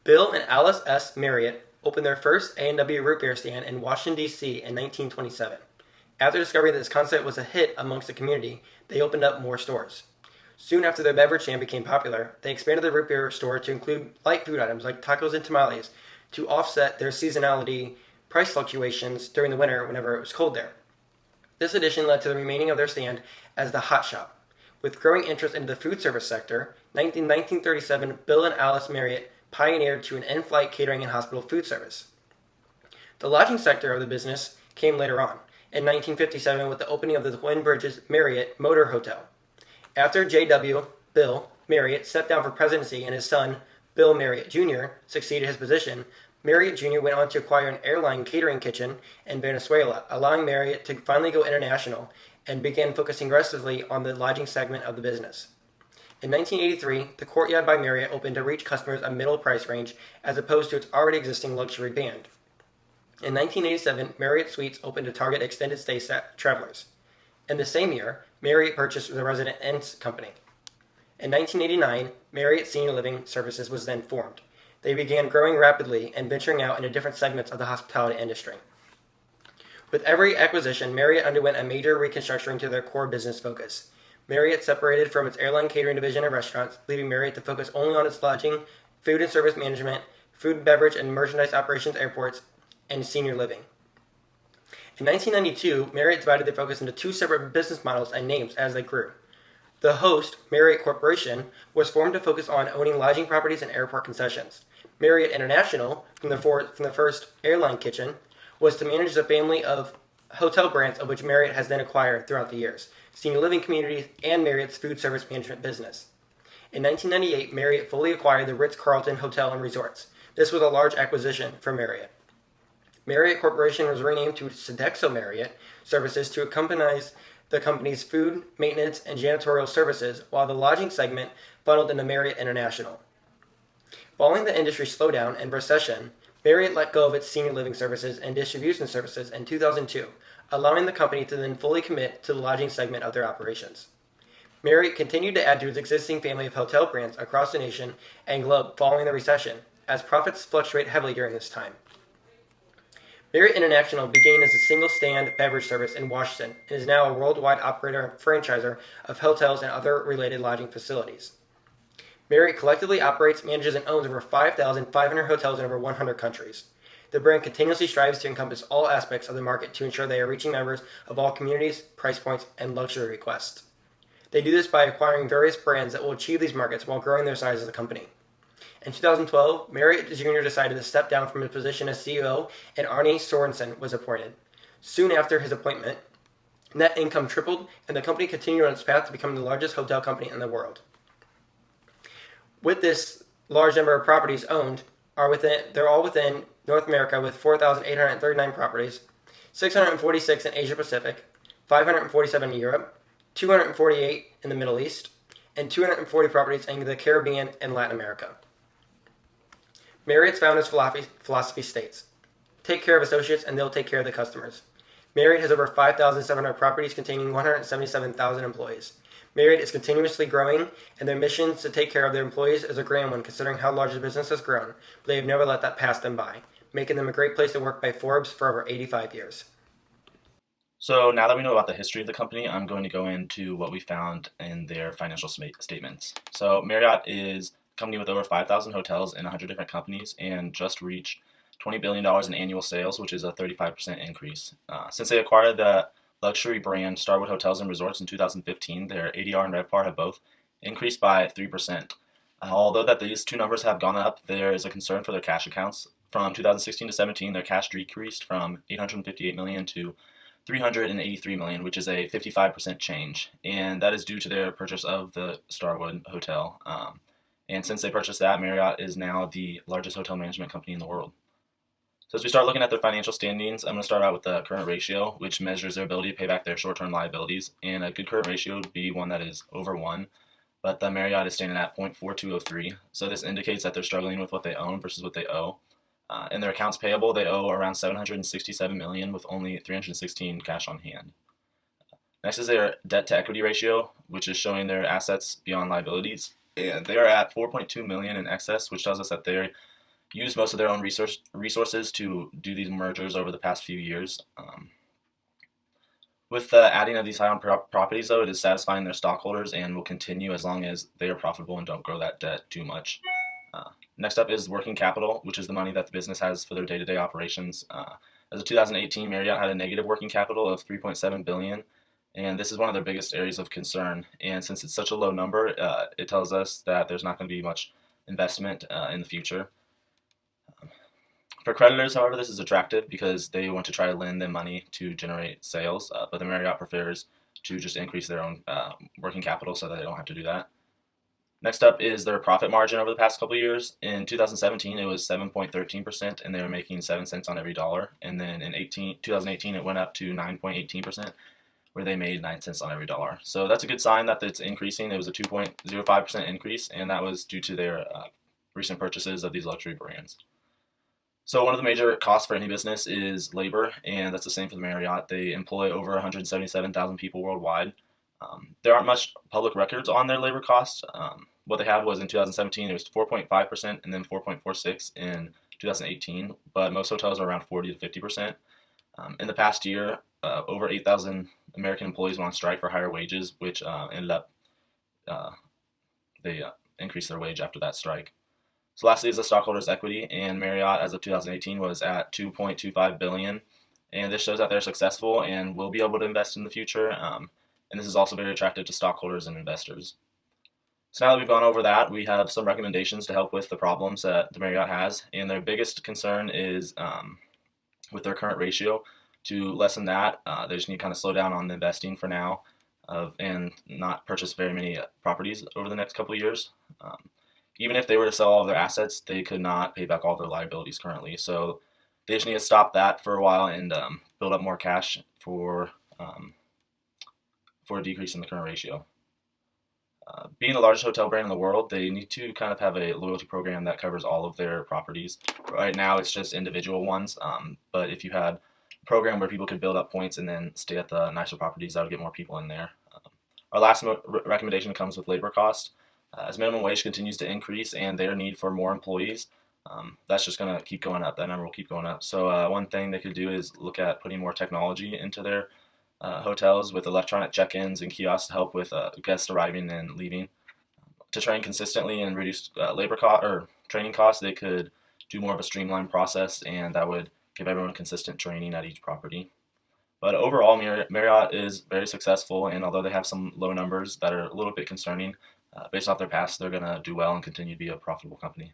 Bill and Alice S. Marriott opened their first A&W root beer stand in Washington, D.C. in 1927. After discovering that this concept was a hit amongst the community, they opened up more stores. Soon after their beverage stand became popular, they expanded the root beer store to include light food items like tacos and tamales to offset their seasonality price fluctuations during the winter whenever it was cold there. This addition led to the remaining of their stand as the Hot Shop. With growing interest in the food service sector, in 1937, Bill and Alice Marriott pioneered to an in-flight catering and hospital food service. The lodging sector of the business came later on, in 1957 with the opening of the Twin Bridges Marriott Motor Hotel. After J.W. Bill Marriott stepped down for presidency and his son, Bill Marriott Jr., succeeded his position, Marriott Jr. went on to acquire an airline catering kitchen in Venezuela, allowing Marriott to finally go international and began focusing aggressively on the lodging segment of the business. In 1983, the Courtyard by Marriott opened to reach customers a middle price range as opposed to its already existing luxury band. In 1987, Marriott Suites opened to target extended stay travelers. In the same year, Marriott purchased the Resident Inns Company. In 1989, Marriott Senior Living Services was then formed. They began growing rapidly and venturing out into different segments of the hospitality industry. With every acquisition, Marriott underwent a major reconstruction to their core business focus. Marriott separated from its airline catering division and restaurants, leaving Marriott to focus only on its lodging, food and service management, food and beverage and merchandise operations, airports, and senior living. In 1992, Marriott divided their focus into two separate business models and names as they grew. The Host, Marriott Corporation, was formed to focus on owning lodging properties and airport concessions. Marriott International, from the first airline kitchen, was to manage the family of hotel brands of which Marriott has then acquired throughout the years, senior living communities, and Marriott's food service management business. In 1998, Marriott fully acquired the Ritz-Carlton Hotel and Resorts. This was a large acquisition for Marriott. Marriott Corporation was renamed to Sodexo Marriott Services to accompany the company's food, maintenance, and janitorial services, while the lodging segment funneled into Marriott International. Following the industry slowdown and recession, Marriott let go of its senior living services and distribution services in 2002, allowing the company to then fully commit to the lodging segment of their operations. Marriott continued to add to its existing family of hotel brands across the nation and globe following the recession, as profits fluctuate heavily during this time. Marriott International began as a single-stand beverage service in Washington and is now a worldwide operator and franchisor of hotels and other related lodging facilities. Marriott collectively operates, manages, and owns over 5,500 hotels in over 100 countries. The brand continuously strives to encompass all aspects of the market to ensure they are reaching members of all communities, price points, and luxury requests. They do this by acquiring various brands that will achieve these markets while growing their size as a company. In 2012, Marriott Jr. decided to step down from his position as CEO, and Arne Sorensen was appointed. Soon after his appointment, net income tripled, and the company continued on its path to become the largest hotel company in the world. With this large number of properties owned, they're all within North America with 4,839 properties, 646 in Asia Pacific, 547 in Europe, 248 in the Middle East, and 240 properties in the Caribbean and Latin America. Marriott's founder's philosophy states, "Take care of associates and they'll take care of the customers." Marriott has over 5,700 properties containing 177,000 employees. Marriott is continuously growing, and their mission to take care of their employees is a grand one considering how large the business has grown, but they have never let that pass them by, making them a great place to work by Forbes for over 85 years. So now that we know about the history of the company, I'm going to go into what we found in their financial statements. So Marriott is a company with over 5,000 hotels in 100 different companies and just reached $20 billion in annual sales, which is a 35% increase. Since they acquired the luxury brand Starwood Hotels and Resorts in 2015, their ADR and RevPAR have both increased by 3%. Although that these two numbers have gone up, there is a concern for their cash accounts. From 2016 to 17, their cash decreased from $858 million to $383 million, which is a 55% change, and that is due to their purchase of the Starwood Hotel. And since they purchased that, Marriott is now the largest hotel management company in the world. So as we start looking at their financial standings, I'm going to start out with the current ratio, which measures their ability to pay back their short-term liabilities. And a good current ratio would be one that is over 1, but the Marriott is standing at 0.4203. So this indicates that they're struggling with what they own versus what they owe. In their accounts payable, they owe around $767 million with only $316 cash on hand. Next is their debt-to-equity ratio, which is showing their assets beyond liabilities. And they are at $4.2 million in excess, which tells us that they used most of their own resources to do these mergers over the past few years. With the adding of these high-end properties, though, it is satisfying their stockholders and will continue as long as they are profitable and don't grow that debt too much. Next up is working capital, which is the money that the business has for their day-to-day operations. As of 2018, Marriott had a negative working capital of 3.7 billion, and this is one of their biggest areas of concern. And since it's such a low number, it tells us that there's not going to be much investment in the future. For creditors, however, this is attractive because they want to try to lend them money to generate sales, but the Marriott prefers to just increase their own working capital so that they don't have to do that. Next up is their profit margin over the past couple of years. In 2017, it was 7.13%, and they were making 7 cents on every dollar. And then in 2018, it went up to 9.18%, where they made 9 cents on every dollar. So that's a good sign that it's increasing. It was a 2.05% increase, and that was due to their recent purchases of these luxury brands. So one of the major costs for any business is labor, and that's the same for the Marriott. They employ over 177,000 people worldwide. There aren't much public records on their labor costs. What they had was in 2017, it was 4.5% and then 4.46% in 2018, but most hotels are around 40 to 50%. In the past year, over 8,000 American employees went on strike for higher wages, which ended up, they increased their wage after that strike. So lastly is the stockholders' equity, and Marriott as of 2018 was at 2.25 billion, and this shows that they're successful and will be able to invest in the future. And this is also very attractive to stockholders and investors. So now that we've gone over that, we have some recommendations to help with the problems that the Marriott has, and their biggest concern is with their current ratio. To lessen that, they just need to kind of slow down on the investing for now, and not purchase very many properties over the next couple of years. Even if they were to sell all of their assets, they could not pay back all their liabilities currently. So they just need to stop that for a while and build up more cash for a decrease in the current ratio. Being the largest hotel brand in the world, they need to kind of have a loyalty program that covers all of their properties. Right now, it's just individual ones, but if you had a program where people could build up points and then stay at the nicer properties, that would get more people in there. Our last recommendation comes with labor cost. As minimum wage continues to increase and their need for more employees, that's just going to keep going up. That number will keep going up. So one thing they could do is look at putting more technology into their hotels with electronic check-ins and kiosks to help with guests arriving and leaving. To train consistently and reduce labor cost or training costs, they could do more of a streamlined process, and that would give everyone consistent training at each property. But overall, Marriott is very successful, and although they have some low numbers that are a little bit concerning, based off their past, they're going to do well and continue to be a profitable company.